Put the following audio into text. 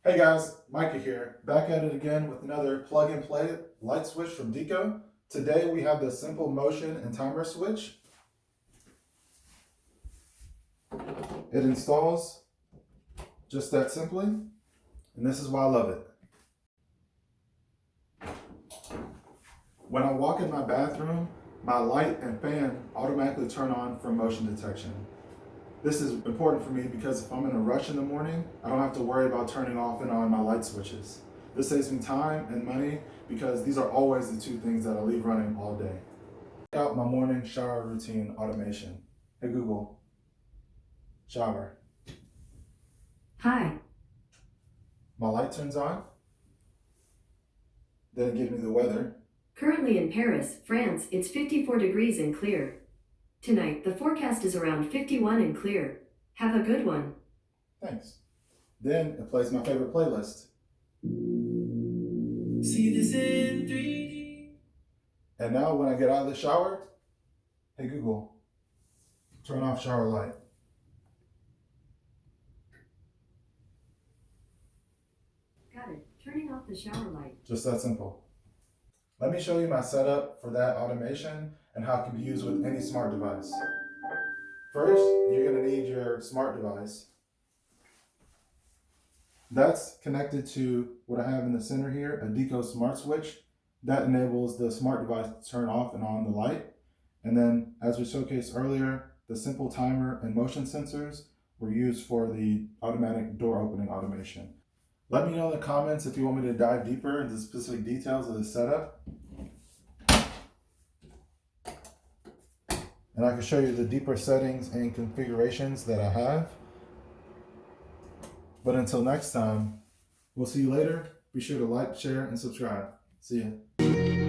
Hey guys, Micah here, back at it again with another plug and play light switch from Deako. Today we have the simple motion and timer switch. It installs just that simply, and this is why I love it. When I walk in my bathroom, my light and fan automatically turn on for motion detection. This is important for me because if I'm in a rush in the morning, I don't have to worry about turning off and on my light switches. This saves me time and money because these are always the two things that I leave running all day. Check out my morning shower routine automation. Hey Google, shower. Hi. My light turns on, then it gives me the weather. Currently in Paris, France, it's 54 degrees and clear. Tonight, the forecast is around 51 and clear. Have a good one. Thanks. Then it plays my favorite playlist. See this in 3D. And now when I get out of the shower, hey Google, turn off shower light. Got it. Turning off the shower light. Just that simple. Let me show you my setup for that automation and how it can be used with any smart device. First, you're going to need your smart device. That's connected to what I have in the center here, a Deako Smart switch. That enables the smart device to turn off and on the light. And then, as we showcased earlier, the simple timer and motion sensors were used for the automatic door opening automation. Let me know in the comments if you want me to dive deeper into specific details of the setup. And I can show you the deeper settings and configurations that I have. But until next time, we'll see you later. Be sure to like, share, and subscribe. See ya.